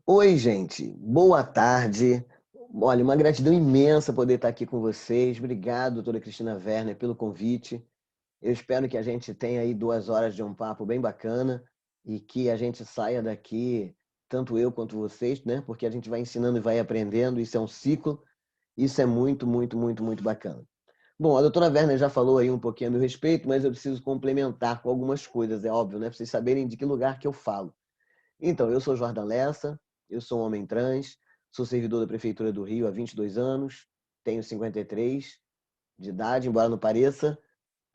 Oi, gente. Boa tarde. Olha, uma gratidão imensa poder estar aqui com vocês. Obrigado, doutora Cristina Werner, pelo convite. Eu espero que a gente tenha aí 2 horas de um papo bem bacana e que a gente saia daqui, tanto eu quanto vocês, né? Porque a gente vai ensinando e vai aprendendo. Isso é um ciclo. Isso é muito, muito, muito, muito bacana. Bom, a doutora Werner já falou aí um pouquinho a meu respeito, mas eu preciso complementar com algumas coisas, é óbvio, né? Para vocês saberem de que lugar que eu falo. Então, eu sou Jordan Lessa, eu sou um homem trans, sou servidor da Prefeitura do Rio há 22 anos, tenho 53 de idade, embora não pareça,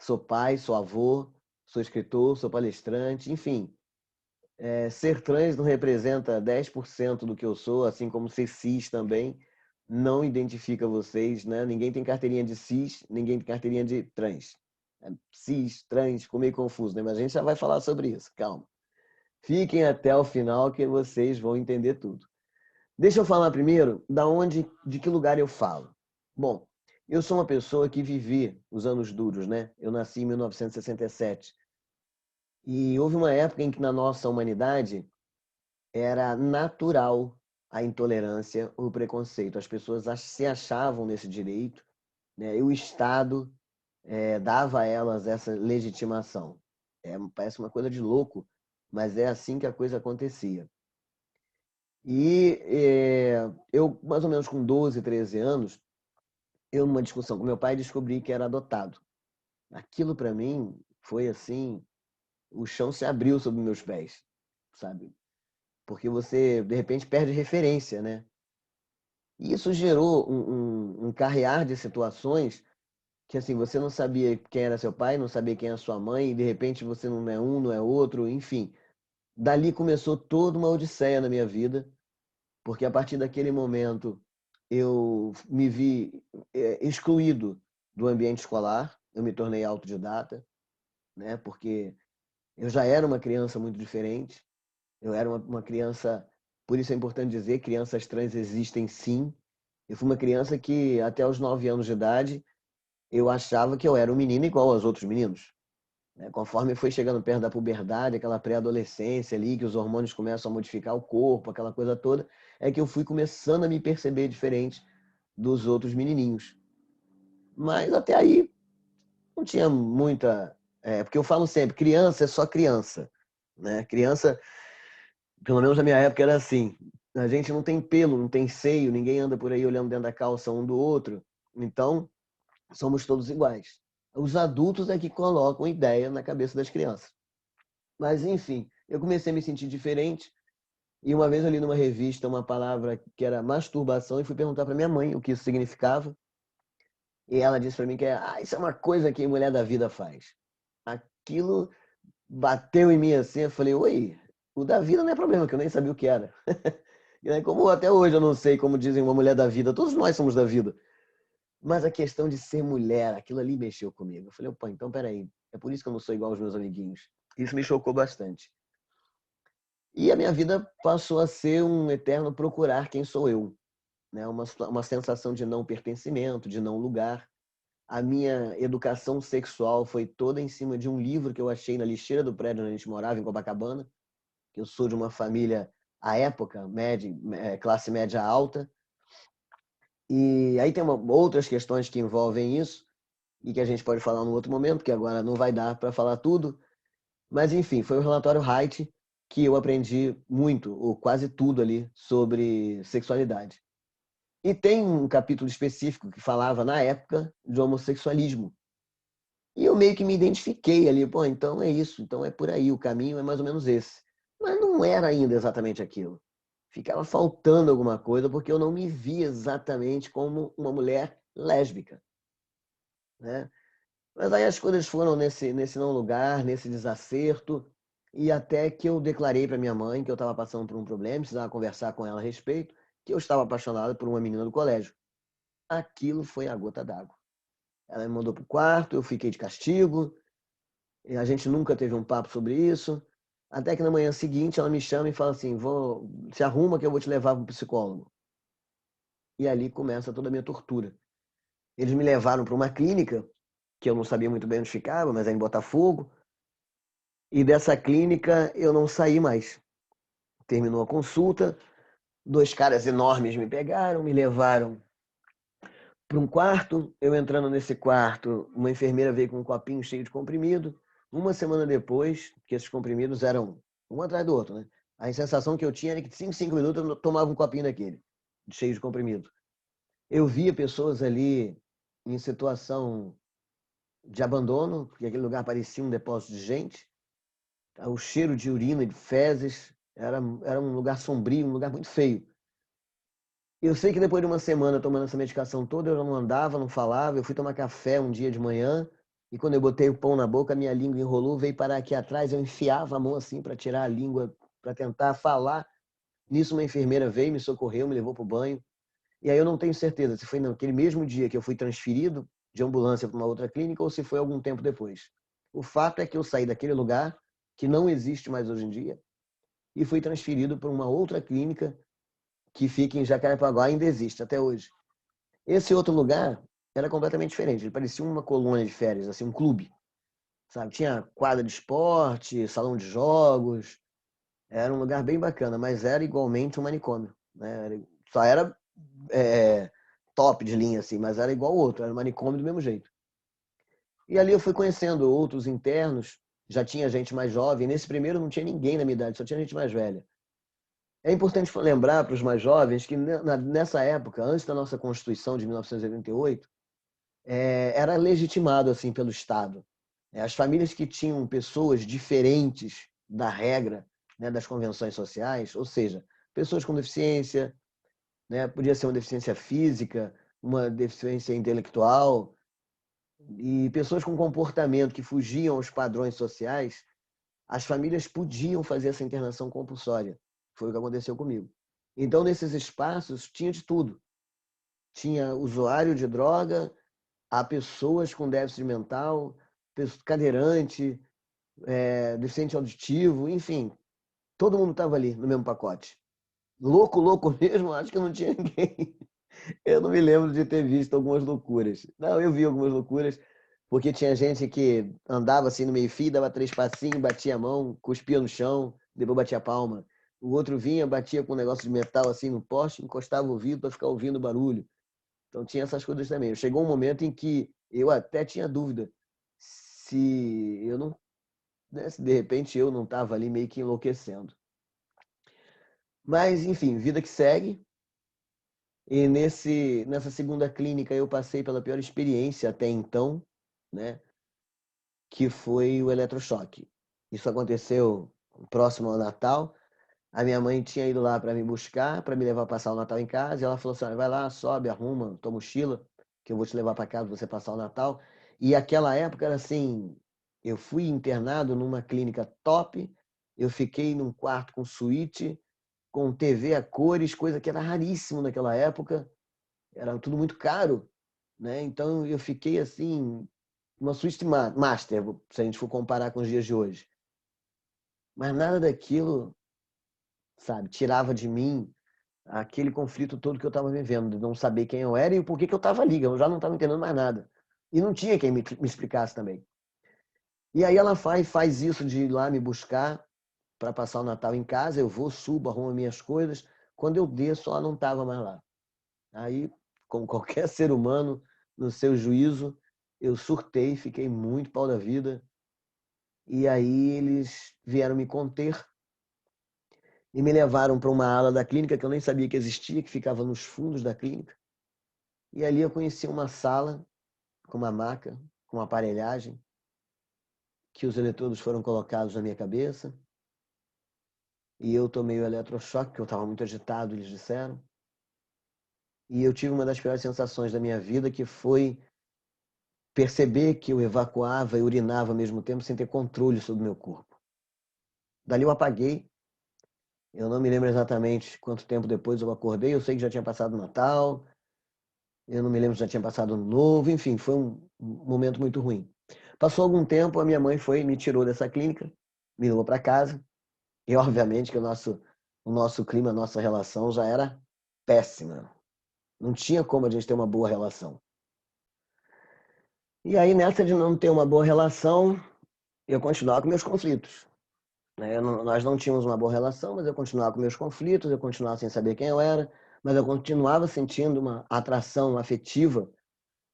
sou pai, sou avô, sou escritor, sou palestrante, enfim. Ser trans não representa 10% do que eu sou, assim como ser cis também não identifica vocês, né? Ninguém tem carteirinha de cis, ninguém tem carteirinha de trans. Cis, trans, ficou meio confuso, né? Mas a gente já vai falar sobre isso, calma. Fiquem até o final que vocês vão entender tudo. Deixa eu falar primeiro de que lugar eu falo. Bom, eu sou uma pessoa que vivi os anos duros, né? Eu nasci em 1967. E houve uma época em que na nossa humanidade era natural a intolerância, o preconceito. As pessoas se achavam nesse direito, né? E o Estado dava a elas essa legitimação. Parece uma coisa de louco, mas é assim que a coisa acontecia. Eu, mais ou menos com 12, 13 anos, eu numa discussão com meu pai descobri que era adotado. Aquilo para mim foi assim, o chão se abriu sob meus pés, sabe? Porque você de repente perde referência, né? E isso gerou um carrear de situações que assim, você não sabia quem era seu pai, não sabia quem era sua mãe, e de repente você não é um, não é outro, enfim. Dali começou toda uma odisseia na minha vida, porque a partir daquele momento eu me vi excluído do ambiente escolar, eu me tornei autodidata, né? Porque eu já era uma criança muito diferente, eu era uma criança, por isso é importante dizer, crianças trans existem sim. Eu fui uma criança que até os 9 anos de idade eu achava que eu era um menino igual aos outros meninos, né? Conforme foi chegando perto da puberdade, aquela pré-adolescência ali, que os hormônios começam a modificar o corpo, aquela coisa toda, é que eu fui começando a me perceber diferente dos outros menininhos. Mas até aí não tinha muita. Porque eu falo sempre, criança é só criança. Né? Criança, pelo menos na minha época, era assim. A gente não tem pelo, não tem seio, ninguém anda por aí olhando dentro da calça um do outro. Então, somos todos iguais. Os adultos é que colocam ideia na cabeça das crianças. Mas, enfim, eu comecei a me sentir diferente. E uma vez eu li numa revista uma palavra que era masturbação e fui perguntar para minha mãe o que isso significava. E ela disse para mim que isso é uma coisa que a mulher da vida faz. Aquilo bateu em mim assim, eu falei, oi, o da vida não é problema, que eu nem sabia o que era. Como até hoje eu não sei como dizem uma mulher da vida, todos nós somos da vida. Mas a questão de ser mulher, aquilo ali mexeu comigo. Eu falei, opa, então peraí, é por isso que eu não sou igual aos meus amiguinhos. Isso me chocou bastante. E a minha vida passou a ser um eterno procurar quem sou eu. Né? Uma sensação de não pertencimento, de não lugar. A minha educação sexual foi toda em cima de um livro que eu achei na lixeira do prédio onde a gente morava, em Copacabana. Eu sou de uma família, à época, classe média alta. E aí tem outras questões que envolvem isso, e que a gente pode falar num outro momento, que agora não vai dar para falar tudo. Mas, enfim, foi o relatório Haidt que eu aprendi muito, ou quase tudo ali, sobre sexualidade. E tem um capítulo específico que falava, na época, de homossexualismo. E eu meio que me identifiquei ali, pô, então é isso, então é por aí, o caminho é mais ou menos esse. Mas não era ainda exatamente aquilo. Ficava faltando alguma coisa porque eu não me via exatamente como uma mulher lésbica, né? Mas aí as coisas foram nesse não lugar, nesse desacerto, e até que eu declarei para minha mãe que eu estava passando por um problema, precisava conversar com ela a respeito, que eu estava apaixonado por uma menina do colégio. Aquilo foi a gota d'água. Ela me mandou para o quarto, eu fiquei de castigo, e a gente nunca teve um papo sobre isso. Até que na manhã seguinte ela me chama e fala assim: se arruma que eu vou te levar para um psicólogo. E ali começa toda a minha tortura. Eles me levaram para uma clínica, que eu não sabia muito bem onde ficava, mas é em Botafogo. E dessa clínica eu não saí mais. Terminou a consulta, 2 caras enormes me pegaram, me levaram para um quarto. Eu entrando nesse quarto, uma enfermeira veio com um copinho cheio de comprimido. Uma semana depois, que esses comprimidos eram um atrás do outro, né? A sensação que eu tinha era que de 5 minutos eu tomava um copinho daquele, cheio de comprimido. Eu via pessoas ali em situação de abandono, porque aquele lugar parecia um depósito de gente. O cheiro de urina, de fezes, era um lugar sombrio, um lugar muito feio. Eu sei que depois de uma semana tomando essa medicação toda, eu não andava, não falava. Eu fui tomar café um dia de manhã e quando eu botei o pão na boca, a minha língua enrolou, veio parar aqui atrás. Eu enfiava a mão assim para tirar a língua, para tentar falar. Nisso, uma enfermeira veio, me socorreu, me levou para o banho. E aí eu não tenho certeza se foi naquele mesmo dia que eu fui transferido de ambulância para uma outra clínica ou se foi algum tempo depois. O fato é que eu saí daquele lugar, que não existe mais hoje em dia, e fui transferido para uma outra clínica que fica em Jacarepaguá, ainda existe até hoje. Esse outro lugar era completamente diferente, ele parecia uma colônia de férias, assim, um clube, sabe? Tinha quadra de esporte, salão de jogos, era um lugar bem bacana, mas era igualmente um manicômio, né? Só era top de linha, assim, mas era igual o outro, era um manicômio do mesmo jeito. E ali eu fui conhecendo outros internos, já tinha gente mais jovem, nesse primeiro não tinha ninguém na minha idade, só tinha gente mais velha. É importante lembrar para os mais jovens que nessa época, antes da nossa Constituição de 1988, era legitimado assim pelo Estado. As famílias que tinham pessoas diferentes da regra, né, das convenções sociais, ou seja, pessoas com deficiência, né, podia ser uma deficiência física, uma deficiência intelectual, e pessoas com comportamento que fugiam aos padrões sociais, as famílias podiam fazer essa internação compulsória. Foi o que aconteceu comigo. Então, nesses espaços, tinha de tudo. Tinha usuário de droga, há pessoas com déficit mental, cadeirante, deficiente auditivo, enfim. Todo mundo estava ali no mesmo pacote. Louco, louco mesmo, acho que não tinha ninguém. Eu não me lembro de ter visto algumas loucuras. Não, eu vi algumas loucuras, porque tinha gente que andava assim no meio-fio, dava 3 passinhos, batia a mão, cuspia no chão, depois batia a palma. O outro vinha, batia com um negócio de metal assim no poste, encostava o ouvido para ficar ouvindo o barulho. Então tinha essas coisas também. Chegou um momento em que eu até tinha dúvida se eu não, né, se de repente eu não estava ali meio que enlouquecendo. Mas, enfim, vida que segue. E nessa segunda clínica eu passei pela pior experiência até então, né? Que foi o eletrochoque. Isso aconteceu próximo ao Natal. A minha mãe tinha ido lá para me buscar, para me levar a passar o Natal em casa. E ela falou assim: vai lá, sobe, arruma tua mochila, que eu vou te levar para casa para você passar o Natal. E aquela época era assim: eu fui internado numa clínica top, eu fiquei num quarto com suíte, com TV a cores, coisa que era raríssimo naquela época. Era tudo muito caro, né? Então eu fiquei assim, uma suíte master, se a gente for comparar com os dias de hoje. Mas nada daquilo, sabe, tirava de mim aquele conflito todo que eu estava vivendo, de não saber quem eu era e o porquê que eu estava ali. Eu já não estava entendendo mais nada. E não tinha quem me explicasse também. E aí ela faz isso de ir lá me buscar para passar o Natal em casa. Eu vou, subo, arrumo minhas coisas. Quando eu desço, ela não estava mais lá. Aí, como qualquer ser humano, no seu juízo, eu surtei, fiquei muito pau da vida. E aí eles vieram me conter e me levaram para uma ala da clínica que eu nem sabia que existia, que ficava nos fundos da clínica. E ali eu conheci uma sala com uma maca, com uma aparelhagem, que os eletrodos foram colocados na minha cabeça. E eu tomei o eletrochoque, que eu estava muito agitado, eles disseram. E eu tive uma das piores sensações da minha vida, que foi perceber que eu evacuava e urinava ao mesmo tempo sem ter controle sobre o meu corpo. Dali eu apaguei. Eu não me lembro exatamente quanto tempo depois eu acordei. Eu sei que já tinha passado o Natal. Eu não me lembro se já tinha passado o Ano Novo. Enfim, foi um momento muito ruim. Passou algum tempo, a minha mãe me tirou dessa clínica, me levou para casa. E obviamente que o nosso clima, a nossa relação já era péssima. Não tinha como a gente ter uma boa relação. E aí, nessa de não ter uma boa relação, eu continuava com meus conflitos. Nós não tínhamos uma boa relação, mas eu continuava com meus conflitos, eu continuava sem saber quem eu era, mas eu continuava sentindo uma atração afetiva,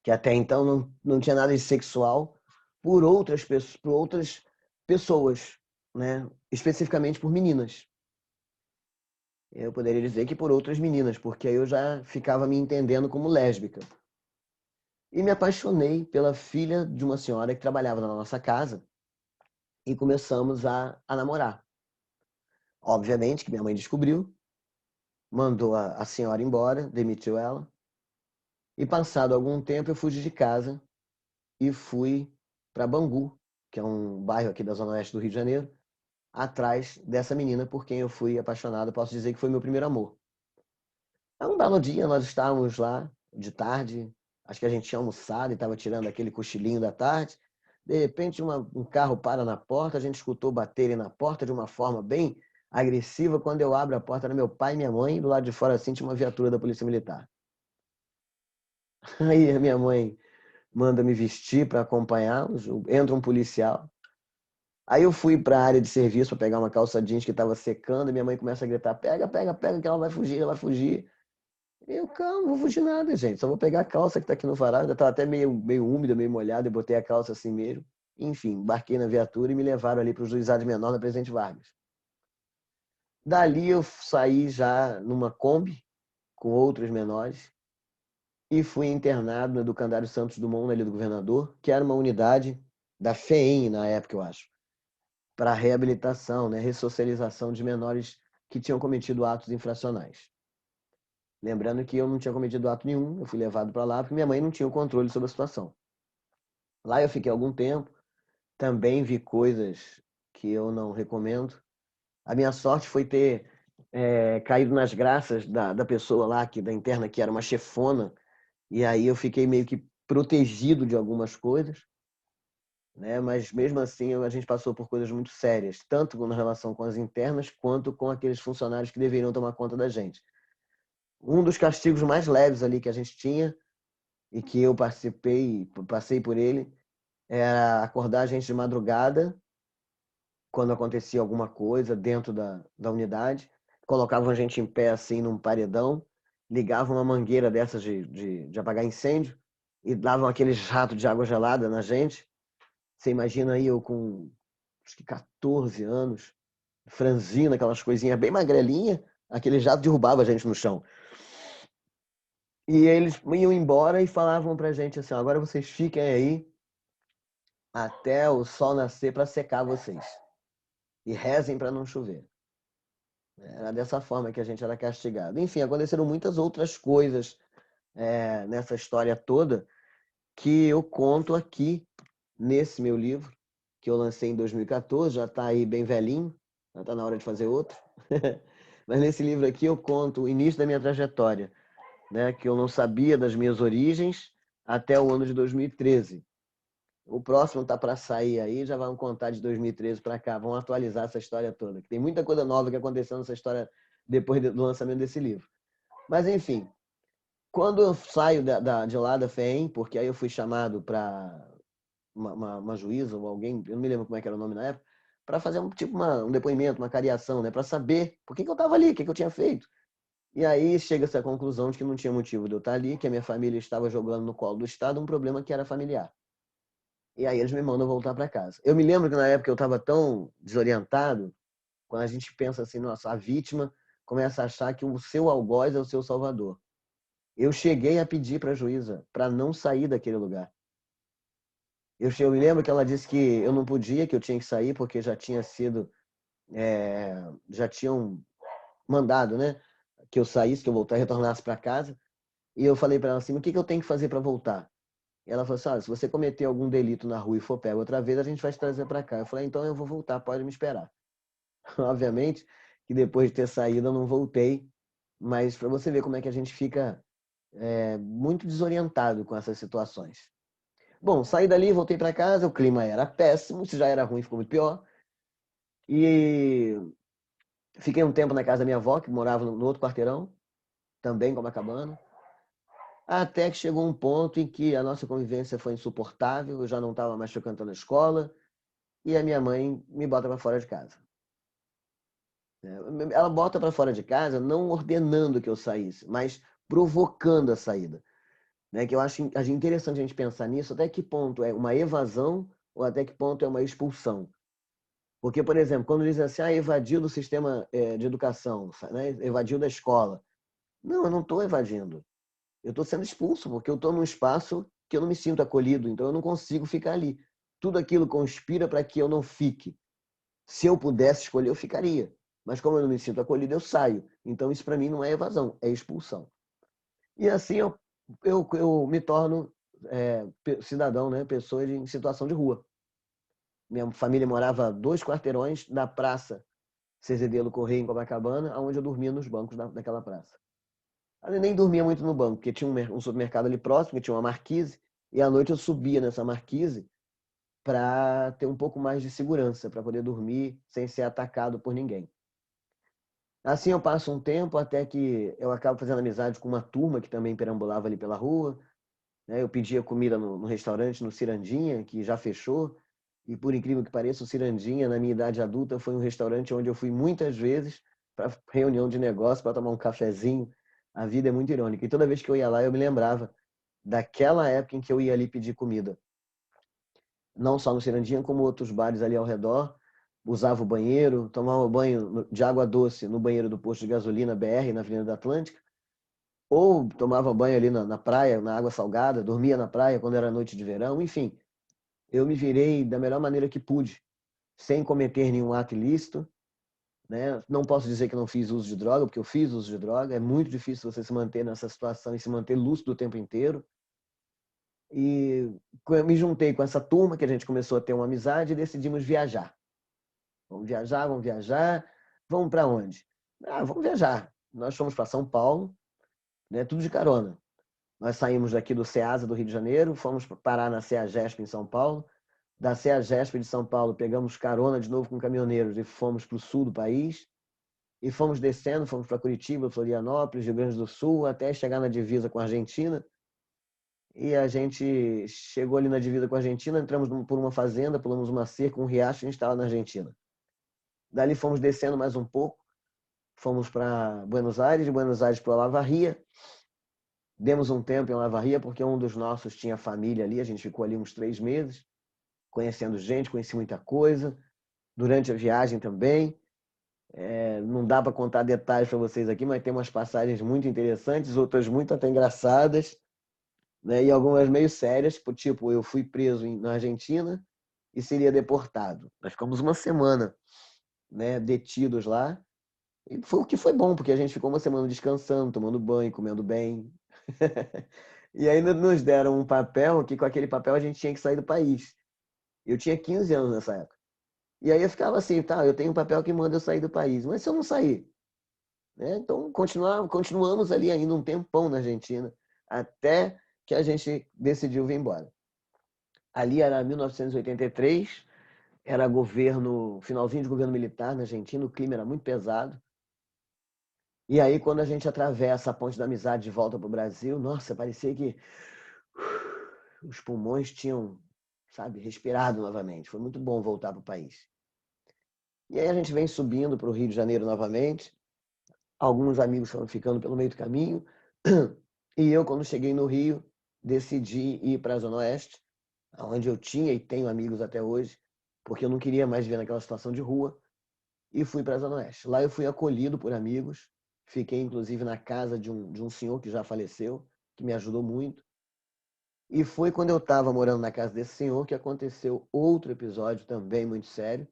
que até então não tinha nada de sexual, por outras pessoas, né? Especificamente por meninas. Eu poderia dizer que por outras meninas, porque aí eu já ficava me entendendo como lésbica. E me apaixonei pela filha de uma senhora que trabalhava na nossa casa e começamos a namorar. Obviamente que minha mãe descobriu, mandou a senhora embora, demitiu ela. E passado algum tempo eu fugi de casa e fui para Bangu, que é um bairro aqui da Zona Oeste do Rio de Janeiro, atrás dessa menina por quem eu fui apaixonado. Posso dizer que foi meu primeiro amor. Um belo dia nós estávamos lá de tarde, acho que a gente tinha almoçado e estava tirando aquele cochilinho da tarde. De repente um carro para na porta, a gente escutou baterem na porta de uma forma bem agressiva. Quando eu abro a porta, era meu pai e minha mãe, do lado de fora assim tinha uma viatura da Polícia Militar. Aí a minha mãe manda me vestir para acompanhá-los, entra um policial. Aí eu fui para a área de serviço para pegar uma calça jeans que estava secando, e minha mãe começa a gritar: pega, pega, pega, que ela vai fugir, ela vai fugir. Eu, calma, não vou fugir nada, gente. Só vou pegar a calça que tá aqui no varal. Ainda tava até meio úmida, meio molhada. Eu botei a calça assim mesmo. Enfim, embarquei na viatura e me levaram ali para o juizado menor na Presidente Vargas. Dali eu saí já numa Kombi com outros menores e fui internado no Educandário Santos Dumont, ali do Governador, que era uma unidade da FEEM na época, eu acho, para reabilitação, né, ressocialização de menores que tinham cometido atos infracionais. Lembrando que eu não tinha cometido ato nenhum, eu fui levado para lá porque minha mãe não tinha o controle sobre a situação. Lá eu fiquei algum tempo, também vi coisas que eu não recomendo. A minha sorte foi ter caído nas graças da pessoa lá, da interna, que era uma chefona, e aí eu fiquei meio que protegido de algumas coisas, né? Mas mesmo assim a gente passou por coisas muito sérias, tanto na relação com as internas, quanto com aqueles funcionários que deveriam tomar conta da gente. Um dos castigos mais leves ali que a gente tinha e que eu passei por ele, era acordar a gente de madrugada, quando acontecia alguma coisa dentro da unidade, colocavam a gente em pé assim num paredão, ligavam uma mangueira dessas de apagar incêndio e davam aqueles jatos de água gelada na gente. Você imagina aí eu com acho que 14 anos, franzino, aquelas coisinhas bem magrelinha, aquele jato derrubava a gente no chão. E eles iam embora e falavam pra gente assim: agora vocês fiquem aí até o sol nascer para secar vocês. E rezem para não chover. Era dessa forma que a gente era castigado. Enfim, aconteceram muitas outras coisas nessa história toda que eu conto aqui nesse meu livro, que eu lancei em 2014, já está aí bem velhinho, já está na hora de fazer outro. Mas nesse livro aqui eu conto o início da minha trajetória, né, que eu não sabia das minhas origens até o ano de 2013. O próximo tá para sair aí, já vão contar de 2013 para cá, vão atualizar essa história toda. Tem muita coisa nova que aconteceu nessa história depois do lançamento desse livro. Mas enfim, quando eu saio de lá da FEM, porque aí eu fui chamado para uma juíza ou alguém, eu não me lembro como é que era o nome na época, para fazer um depoimento, uma cariação, né, para saber por que eu estava ali, o que eu tinha feito. E aí chega-se à conclusão de que não tinha motivo de eu estar ali, que a minha família estava jogando no colo do Estado um problema que era familiar. E aí eles me mandam voltar para casa. Eu me lembro que na época eu estava tão desorientado, quando a gente pensa assim, nossa, a vítima começa a achar que o seu algoz é o seu salvador. Eu cheguei a pedir para a juíza para não sair daquele lugar. Eu me lembro que ela disse que eu não podia, que eu tinha que sair porque já tinha sido, já tinham mandado, né, que eu saísse, que eu voltasse, retornasse para casa. E eu falei para ela assim, o que eu tenho que fazer para voltar? E ela falou assim: se você cometer algum delito na rua e for pego outra vez, a gente vai te trazer para cá. Eu falei: então eu vou voltar, pode me esperar. Obviamente que depois de ter saído eu não voltei, mas para você ver como é que a gente fica muito desorientado com essas situações. Bom, saí dali, voltei para casa, o clima era péssimo, se já era ruim, ficou muito pior. E fiquei um tempo na casa da minha avó, que morava no outro quarteirão, também com Copacabana. Até que chegou um ponto em que a nossa convivência foi insuportável, eu já não estava mais frequentando a escola, e a minha mãe me bota para fora de casa. Ela bota para fora de casa não ordenando que eu saísse, mas provocando a saída. Né? Que eu acho interessante a gente pensar nisso, até que ponto é uma evasão ou até que ponto é uma expulsão. Porque, por exemplo, quando dizem assim, evadiu do sistema de educação, né? Evadiu da escola. Não, eu não estou evadindo. Eu estou sendo expulso, porque eu estou num espaço que eu não me sinto acolhido, então eu não consigo ficar ali. Tudo aquilo conspira para que eu não fique. Se eu pudesse escolher, eu ficaria. Mas como eu não me sinto acolhido, eu saio. Então isso para mim não é evasão, é expulsão. E assim eu me torno cidadão, né? Pessoa em situação de rua. Minha família morava a 2 quarteirões da praça Cezedelo Correia, em Copacabana, onde eu dormia nos bancos daquela praça. Eu nem dormia muito no banco, porque tinha um supermercado ali próximo, que tinha uma marquise, e à noite eu subia nessa marquise para ter um pouco mais de segurança, para poder dormir sem ser atacado por ninguém. Assim eu passo um tempo até que eu acabo fazendo amizade com uma turma que também perambulava ali pela rua. Né? Eu pedia comida no restaurante, no Cirandinha, que já fechou. E por incrível que pareça, o Cirandinha, na minha idade adulta, foi um restaurante onde eu fui muitas vezes para reunião de negócio, para tomar um cafezinho. A vida é muito irônica. E toda vez que eu ia lá, eu me lembrava daquela época em que eu ia ali pedir comida. Não só no Cirandinha, como outros bares ali ao redor. Usava o banheiro, tomava banho de água doce no banheiro do posto de gasolina BR, na Avenida da Atlântica. Ou tomava banho ali na praia, na água salgada, dormia na praia quando era noite de verão. Enfim, eu me virei da melhor maneira que pude, sem cometer nenhum ato ilícito. Né? Não posso dizer que não fiz uso de droga, porque eu fiz uso de droga. É muito difícil você se manter nessa situação e se manter lúcido o tempo inteiro. E eu me juntei com essa turma, que a gente começou a ter uma amizade e decidimos viajar. Vamos viajar, vamos viajar. Vamos para onde? Vamos viajar. Nós fomos para São Paulo, né? Tudo de carona. Nós saímos daqui do CEASA do Rio de Janeiro, fomos parar na CEAGESP em São Paulo. Da CEAGESP de São Paulo, pegamos carona de novo com caminhoneiros e fomos para o sul do país. E fomos descendo, fomos para Curitiba, Florianópolis, Rio Grande do Sul, até chegar na divisa com a Argentina. E a gente chegou ali na divisa com a Argentina, entramos por uma fazenda, pulamos uma cerca, um riacho e a gente estava na Argentina. Dali fomos descendo mais um pouco, fomos para Buenos Aires, de Buenos Aires para Olavarria. Demos um tempo em Olavarria, porque um dos nossos tinha família ali, a gente ficou ali uns 3 meses, conhecendo gente, conheci muita coisa. Durante a viagem também. Não dá para contar detalhes para vocês aqui, mas tem umas passagens muito interessantes, outras muito até engraçadas, né? E algumas meio sérias, tipo, eu fui preso na Argentina e seria deportado. Nós ficamos uma semana, né, detidos lá. E foi o que foi bom, porque a gente ficou uma semana descansando, tomando banho, comendo bem. E ainda nos deram um papel, que com aquele papel a gente tinha que sair do país. Eu tinha 15 anos nessa época. E aí eu ficava assim, tá, eu tenho um papel que manda eu sair do país, mas se eu não sair? Né? Então continuamos ali ainda um tempão na Argentina, até que a gente decidiu vir embora. Ali era 1983, era governo, finalzinho de governo militar na Argentina, o clima era muito pesado. E aí, quando a gente atravessa a ponte da amizade de volta para o Brasil, nossa, parecia que os pulmões tinham, sabe, respirado novamente. Foi muito bom voltar para o país. E aí a gente vem subindo para o Rio de Janeiro novamente. Alguns amigos foram ficando pelo meio do caminho. E eu, quando cheguei no Rio, decidi ir para a Zona Oeste, onde eu tinha e tenho amigos até hoje, porque eu não queria mais viver naquela situação de rua, e fui para a Zona Oeste. Lá eu fui acolhido por amigos, fiquei inclusive na casa de um senhor que já faleceu, que me ajudou muito. E foi quando eu estava morando na casa desse senhor que aconteceu outro episódio também muito sério,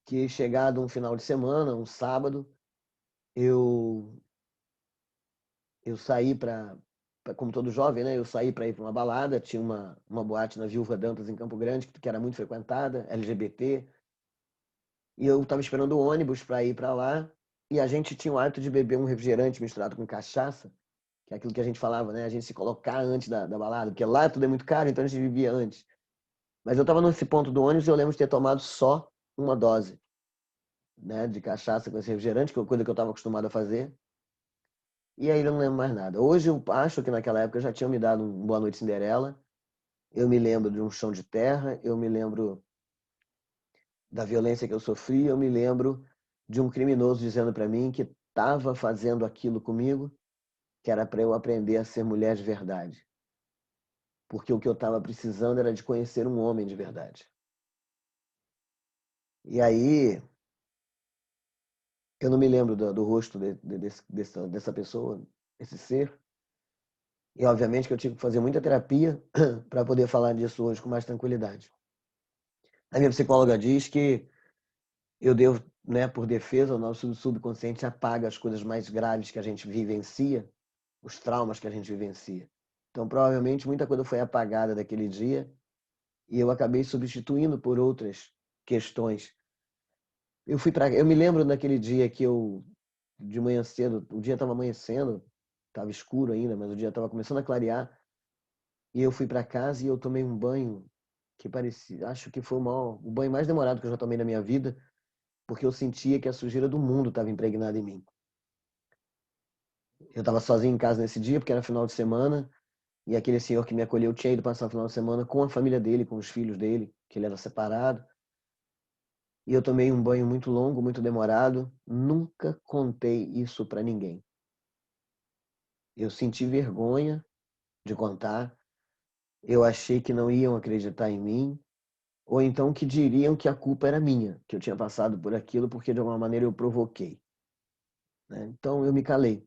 que chegado um final de semana, um sábado, eu saí como todo jovem, né? Eu saí para ir para uma balada, tinha uma boate na Viúva Dantas em Campo Grande, que era muito frequentada, LGBT, e eu estava esperando o ônibus para ir para lá, e a gente tinha o hábito de beber um refrigerante misturado com cachaça, que é aquilo que a gente falava, né? A gente se colocar antes da balada, porque lá tudo é muito caro, então a gente bebia antes. Mas eu estava nesse ponto do ônibus e eu lembro de ter tomado só uma dose, né, de cachaça com esse refrigerante, que é uma coisa que eu estava acostumado a fazer. E aí eu não lembro mais nada. Hoje eu acho que naquela época já tinham me dado um Boa Noite Cinderela. Eu me lembro de um chão de terra, eu me lembro da violência que eu sofri, eu me lembro de um criminoso dizendo para mim que estava fazendo aquilo comigo, que era para eu aprender a ser mulher de verdade. Porque o que eu estava precisando era de conhecer um homem de verdade. E aí, eu não me lembro do rosto dessa pessoa, esse ser. E obviamente que eu tive que fazer muita terapia para poder falar disso hoje com mais tranquilidade. A minha psicóloga diz que eu devo, né, por defesa, o nosso subconsciente apaga as coisas mais graves que a gente vivencia, os traumas que a gente vivencia. Então, provavelmente, muita coisa foi apagada daquele dia e eu acabei substituindo por outras questões. Eu me lembro daquele dia que eu, de manhã cedo, o dia estava amanhecendo, estava escuro ainda, mas o dia estava começando a clarear, e eu fui para casa e eu tomei um banho que parecia, acho que foi o banho mais demorado que eu já tomei na minha vida, porque eu sentia que a sujeira do mundo estava impregnada em mim. Eu estava sozinho em casa nesse dia, porque era final de semana, e aquele senhor que me acolheu tinha ido passar o final de semana com a família dele, com os filhos dele, que ele era separado. E eu tomei um banho muito longo, muito demorado. Nunca contei isso para ninguém. Eu senti vergonha de contar. Eu achei que não iam acreditar em mim, ou então que diriam que a culpa era minha, que eu tinha passado por aquilo porque de alguma maneira eu provoquei, né? Então eu me calei.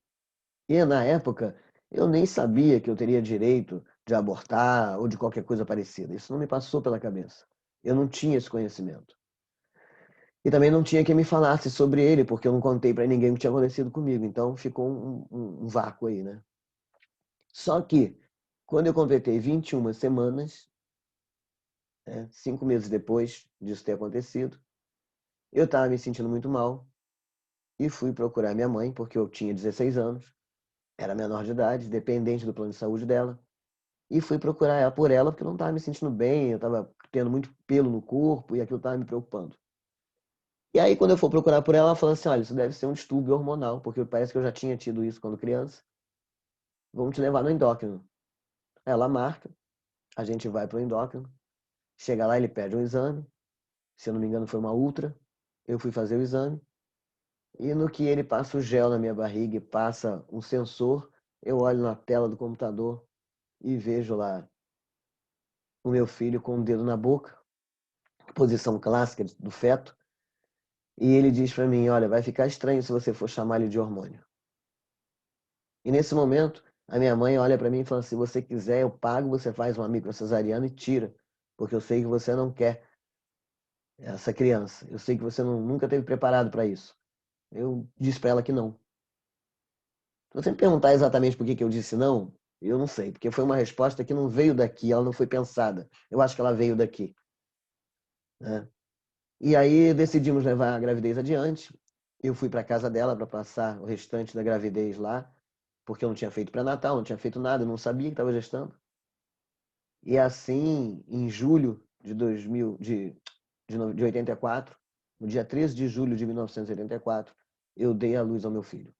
E na época eu nem sabia que eu teria direito de abortar ou de qualquer coisa parecida. Isso não me passou pela cabeça. Eu não tinha esse conhecimento. E também não tinha quem me falasse sobre ele, porque eu não contei para ninguém o que tinha acontecido comigo. Então ficou um vácuo aí, né? Só que, quando eu completei 21 semanas, né, 5 meses depois disso ter acontecido, eu estava me sentindo muito mal e fui procurar minha mãe, porque eu tinha 16 anos, era menor de idade, dependente do plano de saúde dela, e fui procurar ela por ela, porque eu não estava me sentindo bem, eu estava tendo muito pelo no corpo e aquilo estava me preocupando. E aí, quando eu for procurar por ela, ela falou assim: olha, isso deve ser um distúrbio hormonal, porque parece que eu já tinha tido isso quando criança. Vamos te levar no endócrino. Ela marca, a gente vai para o endócrino, chega lá, ele pede um exame, se eu não me engano foi uma ultra. Eu fui fazer o exame, e no que ele passa o gel na minha barriga e passa um sensor, eu olho na tela do computador e vejo lá o meu filho com o dedo na boca, posição clássica do feto, e ele diz para mim: olha, vai ficar estranho se você for chamar ele de hormônio. E nesse momento, a minha mãe olha para mim e fala: se você quiser, eu pago, você faz uma microcesariana e tira, porque eu sei que você não quer essa criança. Eu sei que você nunca teve preparado para isso. Eu disse para ela que não. Se você me perguntar exatamente por que eu disse não, eu não sei, porque foi uma resposta que não veio daqui, ela não foi pensada. Eu acho que ela veio daqui, né? E aí decidimos levar a gravidez adiante. Eu fui para casa dela para passar o restante da gravidez lá, porque eu não tinha feito pré-natal, não tinha feito nada, eu não sabia que estava gestando. E assim, em julho de 2000, de 84, no dia 13 de julho de 1984, eu dei a luz ao meu filho.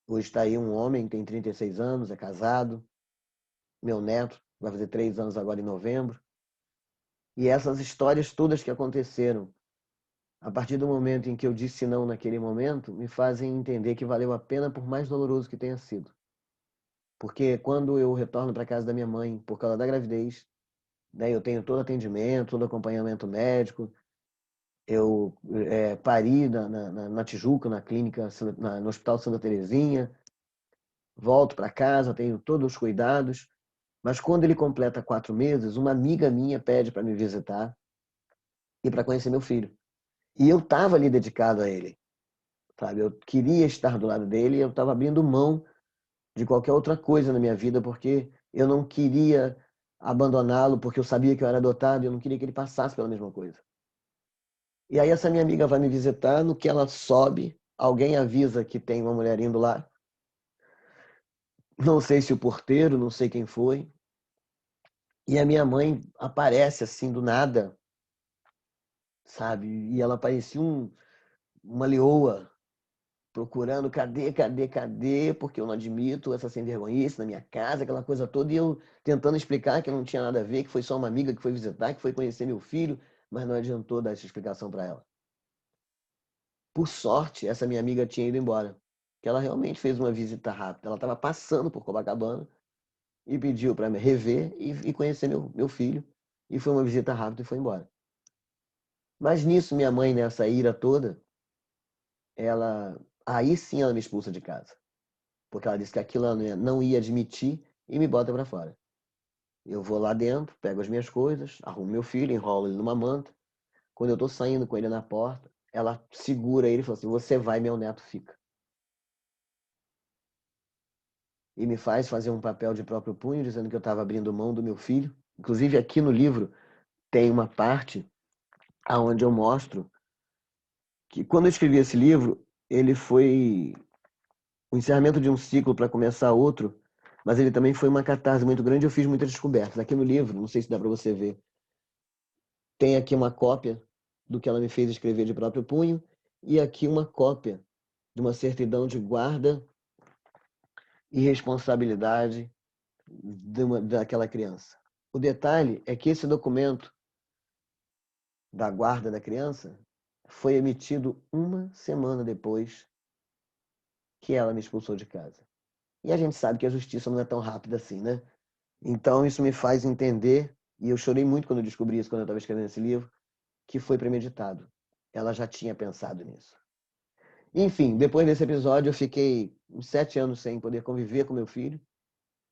Hoje está aí um homem, tem 36 anos, é casado, meu neto, vai fazer 3 anos agora em novembro. E essas histórias todas que aconteceram, a partir do momento em que eu disse não naquele momento, me fazem entender que valeu a pena, por mais doloroso que tenha sido. Porque quando eu retorno para casa da minha mãe por causa da gravidez, né, eu tenho todo atendimento, todo acompanhamento médico. Eu pari na Tijuca, na clínica, no Hospital Santa Terezinha. Volto para casa, tenho todos os cuidados. Mas quando ele completa 4 meses, uma amiga minha pede para me visitar e para conhecer meu filho. E eu estava ali dedicado a ele, sabe? Eu queria estar do lado dele e eu estava abrindo mão de qualquer outra coisa na minha vida porque eu não queria abandoná-lo, porque eu sabia que eu era adotado e eu não queria que ele passasse pela mesma coisa. E aí essa minha amiga vai me visitar, no que ela sobe, alguém avisa que tem uma mulher indo lá. Não sei se o porteiro, não sei quem foi. E a minha mãe aparece assim do nada, sabe? E ela parecia uma leoa procurando cadê, cadê, cadê, porque eu não admito essa sem vergonhice na minha casa, aquela coisa toda, e eu tentando explicar que não tinha nada a ver, que foi só uma amiga que foi visitar, que foi conhecer meu filho, mas não adiantou dar essa explicação para ela. Por sorte, essa minha amiga tinha ido embora, que ela realmente fez uma visita rápida. Ela estava passando por Copacabana e pediu para me rever e conhecer meu filho. E foi uma visita rápida e foi embora. Mas nisso, minha mãe, nessa ira toda, aí sim ela me expulsa de casa. Porque ela disse que aquilo ela não ia admitir e me bota para fora. Eu vou lá dentro, pego as minhas coisas, arrumo meu filho, enrolo ele numa manta. Quando eu tô saindo com ele na porta, ela segura ele e fala assim: você vai, meu neto fica. E me faz fazer um papel de próprio punho, dizendo que eu estava abrindo mão do meu filho. Inclusive, aqui no livro tem uma parte onde eu mostro que, quando eu escrevi esse livro, ele foi o encerramento de um ciclo para começar outro, mas ele também foi uma catarse muito grande. Eu fiz muitas descobertas. Aqui no livro, não sei se dá para você ver, tem aqui uma cópia do que ela me fez escrever de próprio punho e aqui uma cópia de uma certidão de guarda e responsabilidade daquela criança. O detalhe é que esse documento da guarda da criança foi emitido uma semana depois que ela me expulsou de casa. E a gente sabe que a justiça não é tão rápida assim, né? Então isso me faz entender, e eu chorei muito quando eu descobri isso, quando eu estava escrevendo esse livro, que foi premeditado. Ela já tinha pensado nisso. Enfim, depois desse episódio eu fiquei uns 7 anos sem poder conviver com meu filho,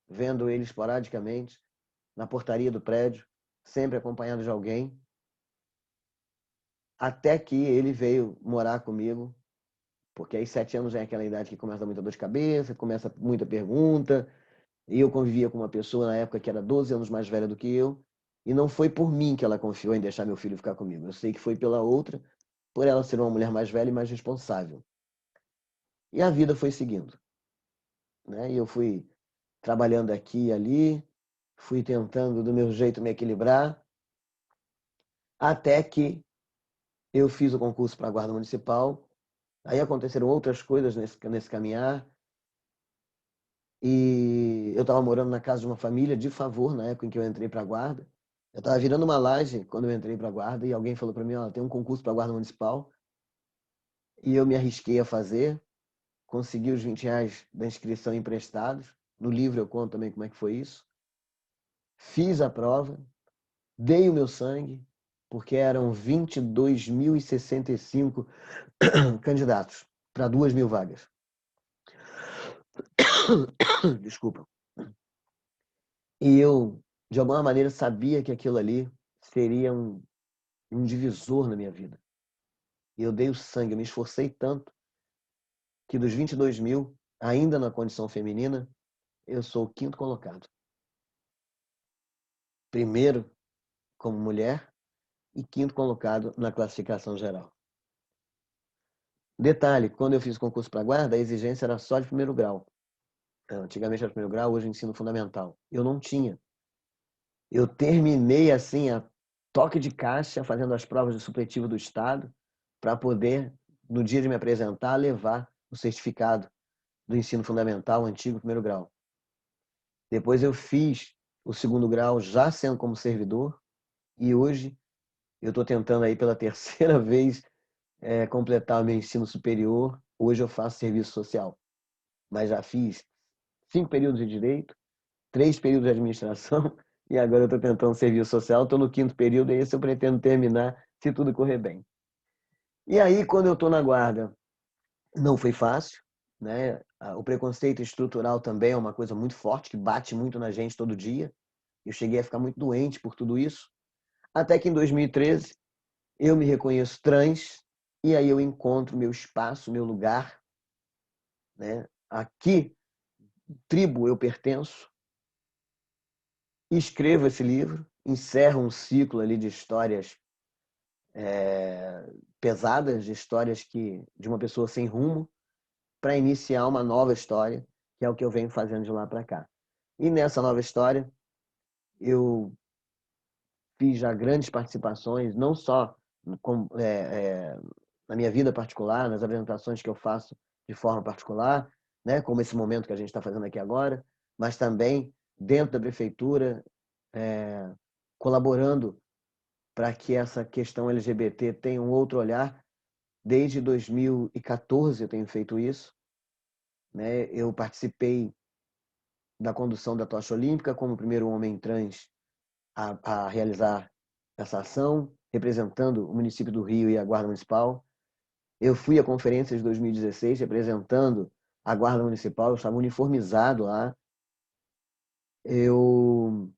vendo ele esporadicamente, na portaria do prédio, sempre acompanhado de alguém, até que ele veio morar comigo, porque aí 7 anos já é aquela idade que começa muita dor de cabeça, começa muita pergunta, e eu convivia com uma pessoa na época que era 12 anos mais velha do que eu, e não foi por mim que ela confiou em deixar meu filho ficar comigo. Eu sei que foi pela outra, por ela ser uma mulher mais velha e mais responsável. E a vida foi seguindo, né? E eu fui trabalhando aqui e ali, fui tentando do meu jeito me equilibrar, até que eu fiz o concurso para a Guarda Municipal. Aí aconteceram outras coisas nesse caminhar. E eu estava morando na casa de uma família de favor na época em que eu entrei para a Guarda. Eu estava virando uma laje quando eu entrei para a Guarda e alguém falou para mim: ó, tem um concurso para a Guarda Municipal. E eu me arrisquei a fazer, consegui os R$ 20 da inscrição emprestados. No livro eu conto também como é que foi isso. Fiz a prova, dei o meu sangue, porque eram 22.065 candidatos para 2.000 vagas. Desculpa. E eu, de alguma maneira, sabia que aquilo ali seria um divisor na minha vida. E eu dei o sangue, eu me esforcei tanto que dos 22.000, ainda na condição feminina, eu sou o quinto colocado. Primeiro como mulher e quinto colocado na classificação geral. Detalhe, quando eu fiz o concurso para guarda, a exigência era só de primeiro grau. Antigamente era primeiro grau, hoje é ensino fundamental. Eu não tinha. Eu terminei assim, a toque de caixa, fazendo as provas de supletivo do Estado, para poder, no dia de me apresentar, levar o certificado do ensino fundamental, antigo primeiro grau. Depois eu fiz o segundo grau já sendo como servidor, e hoje eu estou tentando aí pela terceira vez completar o meu ensino superior. Hoje eu faço serviço social, mas já fiz 5 períodos de direito, 3 períodos de administração e agora eu estou tentando serviço social. Estou no quinto período e esse eu pretendo terminar se tudo correr bem. E aí, quando eu estou na guarda, não foi fácil, né? O preconceito estrutural também é uma coisa muito forte, que bate muito na gente todo dia. Eu cheguei a ficar muito doente por tudo isso. Até que em 2013, eu me reconheço trans e aí eu encontro meu espaço, meu lugar, né? A que tribo eu pertenço. Escrevo esse livro, encerro um ciclo ali de histórias pesadas, de histórias de uma pessoa sem rumo, para iniciar uma nova história, que é o que eu venho fazendo de lá para cá. E nessa nova história, eu fiz já grandes participações, não só com, na minha vida particular, nas apresentações que eu faço de forma particular, né, como esse momento que a gente está fazendo aqui agora, mas também dentro da prefeitura, colaborando para que essa questão LGBT tenha um outro olhar, Desde 2014 eu tenho feito isso, né? Eu participei da condução da tocha olímpica como o primeiro homem trans a realizar essa ação, representando o município do Rio e a Guarda Municipal. Eu fui à conferência de 2016 representando a Guarda Municipal, eu estava uniformizado lá. Eu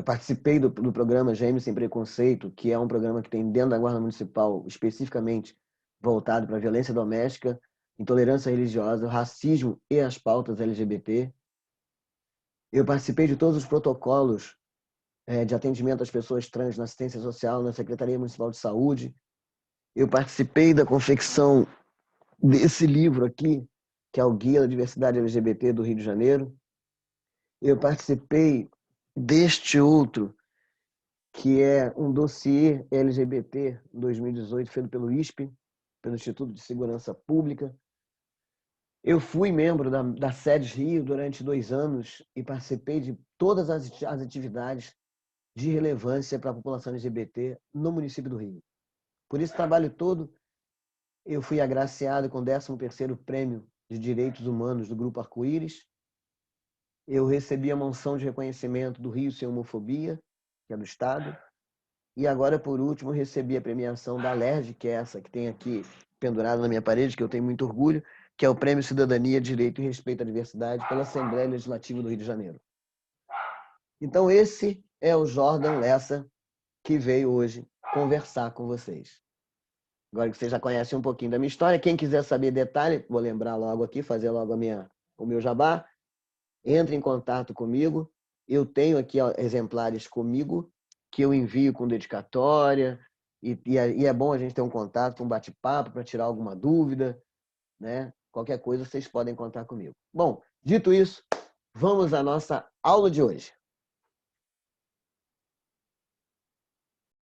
participei do programa Gêmeos Sem Preconceito, que é um programa que tem dentro da Guarda Municipal, especificamente voltado para a violência doméstica, intolerância religiosa, racismo e as pautas LGBT. Eu participei de todos os protocolos de atendimento às pessoas trans na assistência social, na Secretaria Municipal de Saúde. Eu participei da confecção desse livro aqui, que é o Guia da Diversidade LGBT do Rio de Janeiro. Eu participei deste outro, que é um dossiê LGBT 2018, feito pelo ISP, pelo Instituto de Segurança Pública. Eu fui membro da SEDES Rio durante 2 anos e participei de todas as atividades de relevância para a população LGBT no município do Rio. Por esse trabalho todo, eu fui agraciado com o 13º Prêmio de Direitos Humanos do Grupo Arco-Íris. Eu recebi a menção de reconhecimento do Rio Sem Homofobia, que é do Estado. E agora, por último, recebi a premiação da LERJ, que é essa que tem aqui pendurada na minha parede, que eu tenho muito orgulho, que é o Prêmio Cidadania, Direito e Respeito à Diversidade pela Assembleia Legislativa do Rio de Janeiro. Então, esse é o Jordan Lessa, que veio hoje conversar com vocês. Agora que vocês já conhecem um pouquinho da minha história, quem quiser saber detalhe, vou lembrar logo aqui, fazer logo o meu jabá, entre em contato comigo. Eu tenho aqui exemplares comigo, que eu envio com dedicatória, e é bom a gente ter um contato, um bate-papo para tirar alguma dúvida, né? Qualquer coisa vocês podem contar comigo. Bom, dito isso, vamos à nossa aula de hoje.